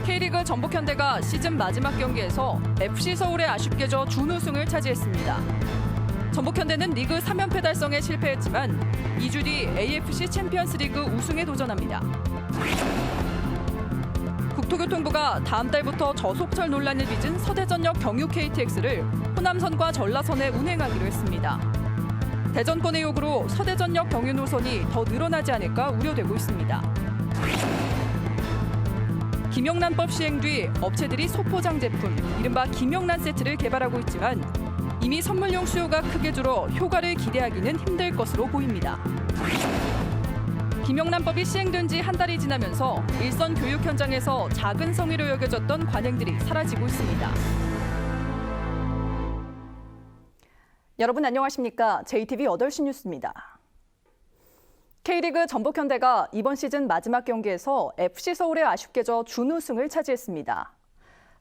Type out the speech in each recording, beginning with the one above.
K리그 전북현대가 시즌 마지막 경기에서 FC 서울에 아쉽게 져 준우승을 차지했습니다. 전북현대는 리그 3연패 달성에 실패했지만 2주 뒤 AFC 챔피언스리그 우승에 도전합니다. 국토교통부가 다음 달부터 저속철 논란을 빚은 서대전역 경유 KTX를 호남선과 전라선에 운행하기로 했습니다. 대전권의 요구로 서대전역 경유 노선이 더 늘어나지 않을까 우려되고 있습니다. 김영란법 시행 뒤 업체들이 소포장 제품, 이른바 김영란 세트를 개발하고 있지만 이미 선물용 수요가 크게 줄어 효과를 기대하기는 힘들 것으로 보입니다. 김영란법이 시행된 지 한 달이 지나면서 일선 교육 현장에서 작은 성의로 여겨졌던 관행들이 사라지고 있습니다. 여러분 안녕하십니까? JTV 8시 뉴스입니다. K리그 전북현대가 이번 시즌 마지막 경기에서 FC 서울에 아쉽게 져 준우승을 차지했습니다.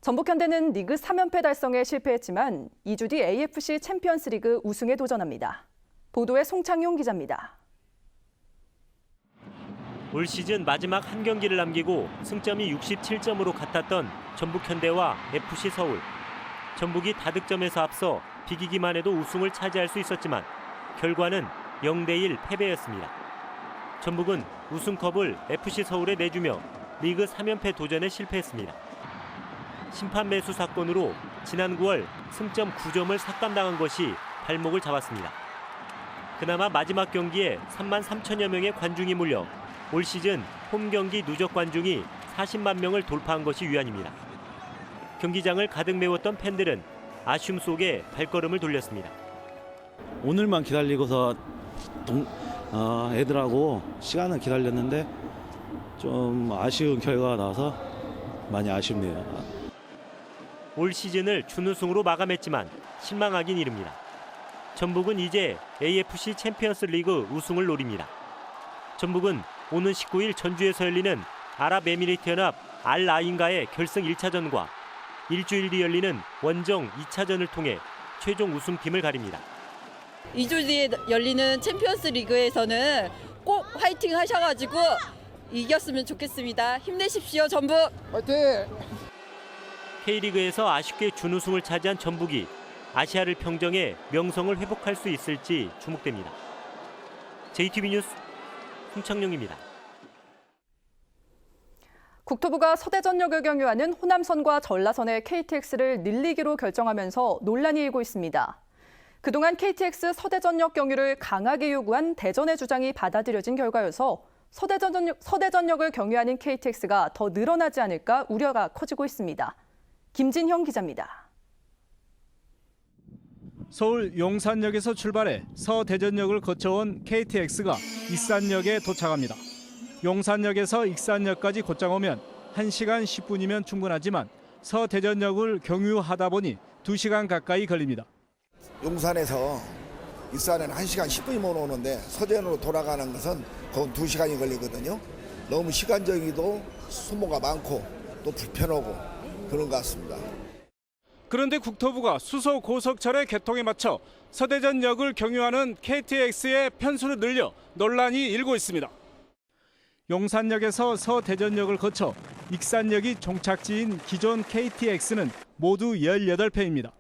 전북현대는 리그 3연패 달성에 실패했지만 2주 뒤 AFC 챔피언스리그 우승에 도전합니다. 보도에 송창용 기자입니다. 올 시즌 마지막 한 경기를 남기고 승점이 67점으로 같았던 전북현대와 FC 서울. 전북이 다득점에서 앞서 비기기만 해도 우승을 차지할 수 있었지만 결과는 0대1 패배였습니다. 전북은 우승컵을 FC 서울에 내주며 리그 3연패 도전에 실패했습니다. 심판 매수 사건으로 지난 9월 승점 9점을 삭감당한 것이 발목을 잡았습니다. 그나마 마지막 경기에 3만 3천여 명의 관중이 몰려 올 시즌 홈 경기 누적 관중이 40만 명을 돌파한 것이 위안입니다. 경기장을 가득 메웠던 팬들은 아쉬움 속에 발걸음을 돌렸습니다. 오늘만 기다리고서 애들하고 시간을 기다렸는데 좀 아쉬운 결과가 나와서 많이 아쉽네요. 올 시즌을 준우승으로 마감했지만 실망하긴 이릅니다. 전북은 이제 AFC 챔피언스 리그 우승을 노립니다. 전북은 오는 19일 전주에서 열리는 아랍에미리트연합 알-아인과의 결승 1차전과 일주일 뒤 열리는 원정 2차전을 통해 최종 우승팀을 가립니다. 2주 뒤에 열리는 챔피언스 리그에서는 꼭 화이팅 하셔가지고 이겼으면 좋겠습니다. 힘내십시오, 전북! 화이팅! K리그에서 아쉽게 준우승을 차지한 전북이 아시아를 평정해 명성을 회복할 수 있을지 주목됩니다. JTB 뉴스 송창용입니다. 국토부가 서대전역을 경유하는 호남선과 전라선의 KTX를 늘리기로 결정하면서 논란이 일고 있습니다. 그동안 KTX 서대전역 경유를 강하게 요구한 대전의 주장이 받아들여진 결과여서 서대전역을 경유하는 KTX가 더 늘어나지 않을까 우려가 커지고 있습니다. 김진형 기자입니다. 서울 용산역에서 출발해 서대전역을 거쳐온 KTX가 익산역에 도착합니다. 용산역에서 익산역까지 곧장 오면 1시간 10분이면 충분하지만 서대전역을 경유하다 보니 2시간 가까이 걸립니다. 용산에서 익산에는 1시간 10분이면 오는데 서대전으로 돌아가는 것은 거의 2시간이 걸리거든요. 너무 시간적이고 소모가 많고 또 불편하고 그런 것 같습니다. 그런데 국토부가 수소 고속철의 개통에 맞춰 서대전역을 경유하는 KTX의 편수를 늘려 논란이 일고 있습니다. 용산역에서 서대전역을 거쳐 익산역이 종착지인 기존 KTX는 모두 18편입니다.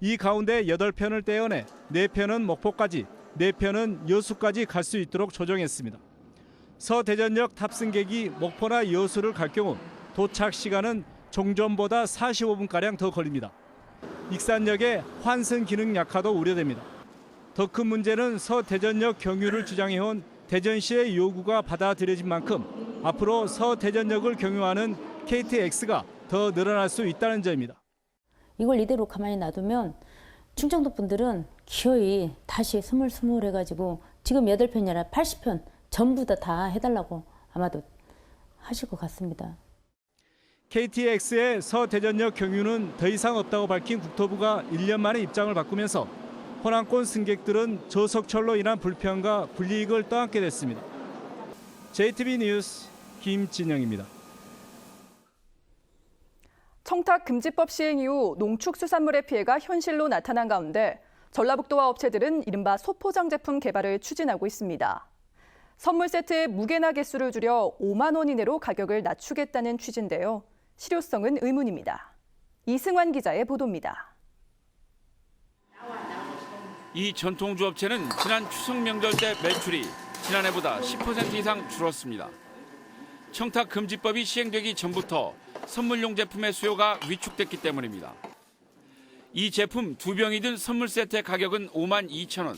이 가운데 8편을 떼어내 4편은 목포까지, 4편은 여수까지 갈 수 있도록 조정했습니다. 서대전역 탑승객이 목포나 여수를 갈 경우 도착 시간은 종전보다 45분가량 더 걸립니다. 익산역의 환승 기능 약화도 우려됩니다. 더 큰 문제는 서대전역 경유를 주장해온 대전시의 요구가 받아들여진 만큼 앞으로 서대전역을 경유하는 KTX가 더 늘어날 수 있다는 점입니다. 이걸 이대로 가만히 놔두면 충청도 분들은 기어이 다시 스물스물 해가지고 지금 8편이 아니라 80편 전부 다 해달라고 아마도 하실 것 같습니다. KTX의 서대전역 경유는 더 이상 없다고 밝힌 국토부가 1년 만에 입장을 바꾸면서 호남권 승객들은 저속철로 인한 불편과 불이익을 떠안게 됐습니다. JTB 뉴스 김진영입니다. 청탁금지법 시행 이후 농축수산물의 피해가 현실로 나타난 가운데 전라북도와 업체들은 이른바 소포장 제품 개발을 추진하고 있습니다. 선물 세트의 무게나 개수를 줄여 5만 원 이내로 가격을 낮추겠다는 취지인데요. 실효성은 의문입니다. 이승환 기자의 보도입니다. 이 전통주업체는 지난 추석 명절 때 매출이 지난해보다 10% 이상 줄었습니다. 청탁금지법이 시행되기 전부터 선물용 제품의 수요가 위축됐기 때문입니다. 이 제품 2병이 든 선물 세트의 가격은 52,000원.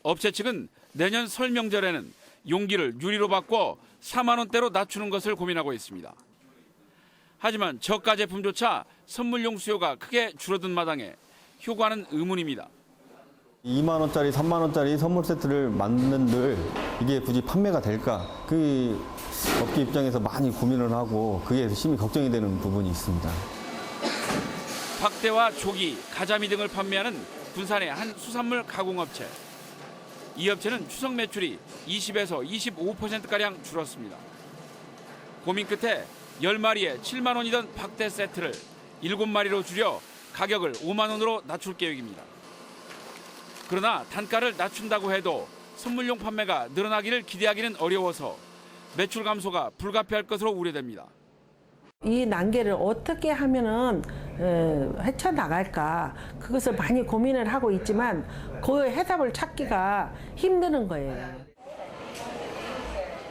업체 측은 내년 설 명절에는 용기를 유리로 바꿔 4만 원대로 낮추는 것을 고민하고 있습니다. 하지만 저가 제품조차 선물용 수요가 크게 줄어든 마당에 효과는 의문입니다. 2만 원짜리, 3만 원짜리 선물 세트를 만든들 이게 굳이 판매가 될까? 그 업계 입장에서 많이 고민을 하고 그게 심히 걱정이 되는 부분이 있습니다. 박대와 조기, 가자미 등을 판매하는 군산의 한 수산물 가공업체. 이 업체는 추석 매출이 20에서 25%가량 줄었습니다. 고민 끝에 10마리에 7만 원이던 박대 세트를 7마리로 줄여 가격을 5만 원으로 낮출 계획입니다. 그러나 단가를 낮춘다고 해도 선물용 판매가 늘어나기를 기대하기는 어려워서 매출 감소가 불가피할 것으로 우려됩니다. 이 난계를 어떻게 하면은 헤쳐나갈까 그것을 많이 고민을 하고 있지만 그 해답을 찾기가 힘드는 거예요.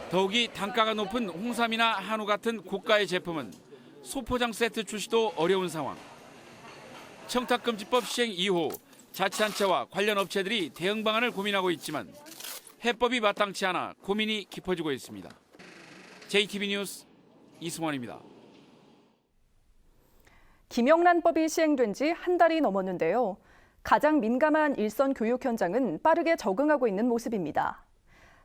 더욱이 단가가 높은 홍삼이나 한우 같은 고가의 제품은 소포장 세트 출시도 어려운 상황. 청탁금지법 시행 이후 자치단체와 관련 업체들이 대응 방안을 고민하고 있지만 해법이 마땅치 않아 고민이 깊어지고 있습니다. JTB 뉴스 이승원입니다. 김영란법이 시행된 지 한 달이 넘었는데요. 가장 민감한 일선 교육 현장은 빠르게 적응하고 있는 모습입니다.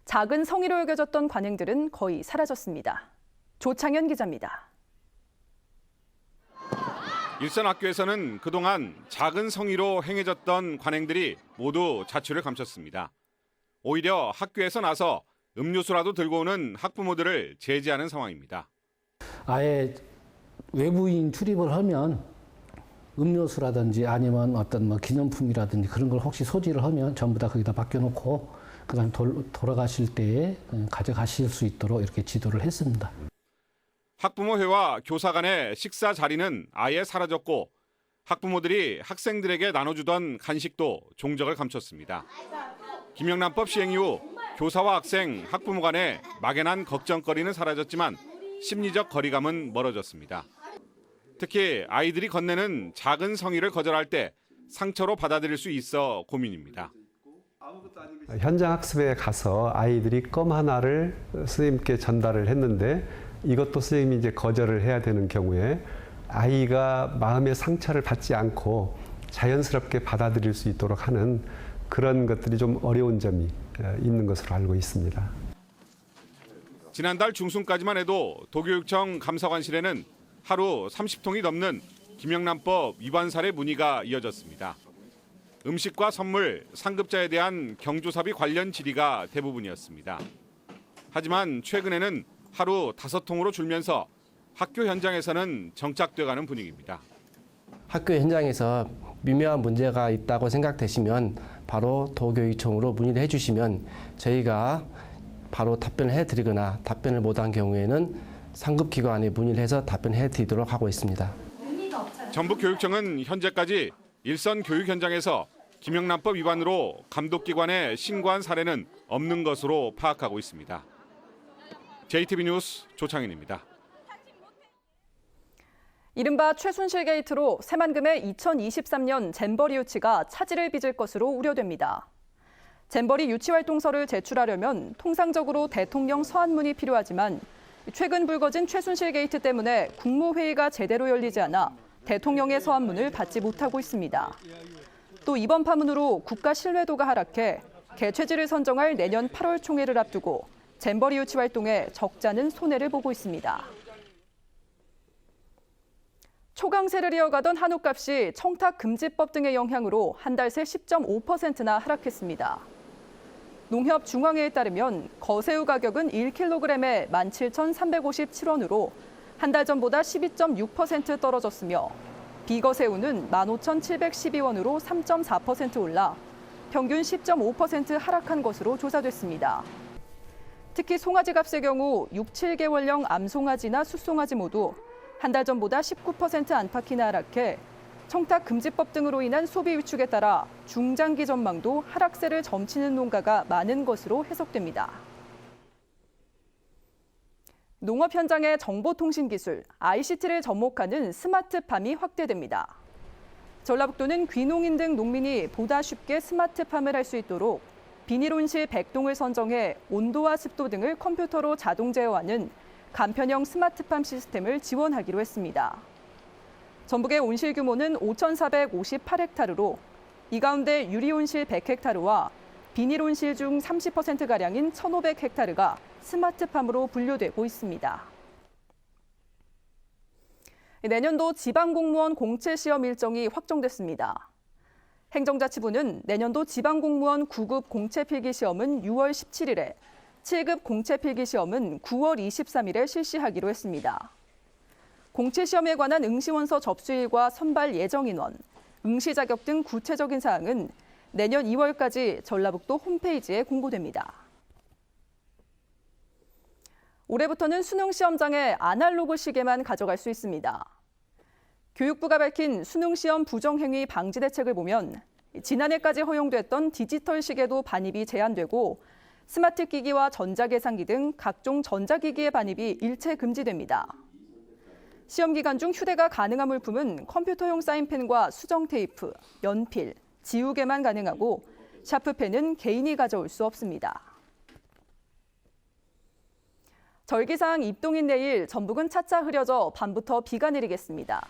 작은 성의로 여겨졌던 관행들은 거의 사라졌습니다. 조창현 기자입니다. 일선 학교에서는 그동안 작은 성의로 행해졌던 관행들이 모두 자취를 감췄습니다. 오히려 학교에서 나서 음료수라도 들고 오는 학부모들을 제지하는 상황입니다. 아예 외부인 출입을 하면 음료수라든지 아니면 어떤 기념품이라든지 그런 걸 혹시 소지를 하면 전부 다 거기다 맡겨놓고 그다음 돌아가실 때에 가져가실 수 있도록 이렇게 지도를 했습니다. 학부모회와 교사 간의 식사 자리는 아예 사라졌고 학부모들이 학생들에게 나눠주던 간식도 종적을 감췄습니다. 김영란법 시행 이후 교사와 학생, 학부모 간의 막연한 걱정거리는 사라졌지만 심리적 거리감은 멀어졌습니다. 특히 아이들이 건네는 작은 성의를 거절할 때 상처로 받아들일 수 있어 고민입니다. 현장 학습에 가서 아이들이 껌 하나를 선생님께 전달을 했는데 이것도 선생님이 이제 거절을 해야 되는 경우에 아이가 마음의 상처를 받지 않고 자연스럽게 받아들일 수 있도록 하는 그런 것들이 좀 어려운 점이 있는 것으로 알고 있습니다. 지난달 중순까지만 해도 도교육청 감사관실에는 하루 30통이 넘는 김영란법 위반 사례 문의가 이어졌습니다. 음식과 선물, 상급자에 대한 경조사비 관련 질의가 대부분이었습니다. 하지만 최근에는 하루 5통으로 줄면서 학교 현장에서는 정착돼가는 분위기입니다. 학교 현장에서 미묘한 문제가 있다고 생각되시면 바로 도교육청으로 문의를 해주시면 저희가 바로 답변을 해드리거나 답변을 못한 경우에는 상급기관에 문의를 해서 답변해드리도록 하고 있습니다. 전북교육청은 현재까지 일선 교육 현장에서 김영란법 위반으로 감독기관에 신고한 사례는 없는 것으로 파악하고 있습니다. JTB 뉴스 조창현입니다. 이른바 최순실 게이트로 새만금의 2023년 잼버리 유치가 차질을 빚을 것으로 우려됩니다. 잼버리 유치 활동서를 제출하려면 통상적으로 대통령 서한문이 필요하지만 최근 불거진 최순실 게이트 때문에 국무회의가 제대로 열리지 않아 대통령의 서한문을 받지 못하고 있습니다. 또 이번 파문으로 국가 신뢰도가 하락해 개최지를 선정할 내년 8월 총회를 앞두고 잼버리 유치 활동에 적잖은 손해를 보고 있습니다. 초강세를 이어가던 한우값이 청탁금지법 등의 영향으로 한 달 새 10.5%나 하락했습니다. 농협중앙회에 따르면 거새우 가격은 1kg에 17,357원으로 한 달 전보다 12.6% 떨어졌으며 비거새우는 15,712원으로 3.4% 올라 평균 10.5% 하락한 것으로 조사됐습니다. 특히 송아지 값의 경우 6, 7개월령 암송아지나 숫송아지 모두 한 달 전보다 19% 안팎이나 하락해 청탁 금지법 등으로 인한 소비 위축에 따라 중장기 전망도 하락세를 점치는 농가가 많은 것으로 해석됩니다. 농업 현장의 정보통신기술, ICT를 접목하는 스마트팜이 확대됩니다. 전라북도는 귀농인 등 농민이 보다 쉽게 스마트팜을 할 수 있도록 비닐온실 100동을 선정해 온도와 습도 등을 컴퓨터로 자동 제어하는 간편형 스마트팜 시스템을 지원하기로 했습니다. 전북의 온실 규모는 5,458헥타르로 이 가운데 유리온실 100헥타르와 비닐온실 중 30%가량인 1,500헥타르가 스마트팜으로 분류되고 있습니다. 내년도 지방공무원 공채시험 일정이 확정됐습니다. 행정자치부는 내년도 지방공무원 9급 공채필기시험은 6월 17일에, 7급 공채필기시험은 9월 23일에 실시하기로 했습니다. 공채시험에 관한 응시원서 접수일과 선발 예정인원, 응시 자격 등 구체적인 사항은 내년 2월까지 전라북도 홈페이지에 공고됩니다. 올해부터는 수능 시험장에 아날로그 시계만 가져갈 수 있습니다. 교육부가 밝힌 수능 시험 부정행위 방지 대책을 보면 지난해까지 허용됐던 디지털 시계도 반입이 제한되고 스마트 기기와 전자계산기 등 각종 전자기기의 반입이 일체 금지됩니다. 시험 기간 중 휴대가 가능한 물품은 컴퓨터용 사인펜과 수정 테이프, 연필, 지우개만 가능하고 샤프펜은 개인이 가져올 수 없습니다. 절기상 입동인 내일 전북은 차차 흐려져 밤부터 비가 내리겠습니다.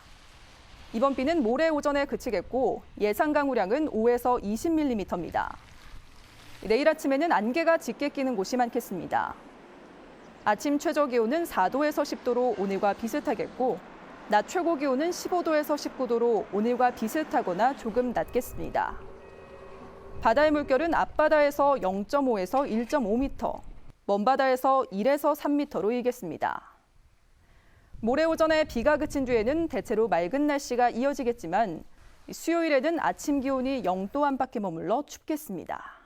이번 비는 모레 오전에 그치겠고 예상 강우량은 5에서 20mm입니다. 내일 아침에는 안개가 짙게 끼는 곳이 많겠습니다. 아침 최저 기온은 4도에서 10도로 오늘과 비슷하겠고 낮 최고 기온은 15도에서 19도로 오늘과 비슷하거나 조금 낮겠습니다. 바다의 물결은 앞바다에서 0.5에서 1.5m, 먼바다에서 1에서 3m로 일겠습니다. 모레 오전에 비가 그친 뒤에는 대체로 맑은 날씨가 이어지겠지만 수요일에는 아침 기온이 0도 안팎에 머물러 춥겠습니다.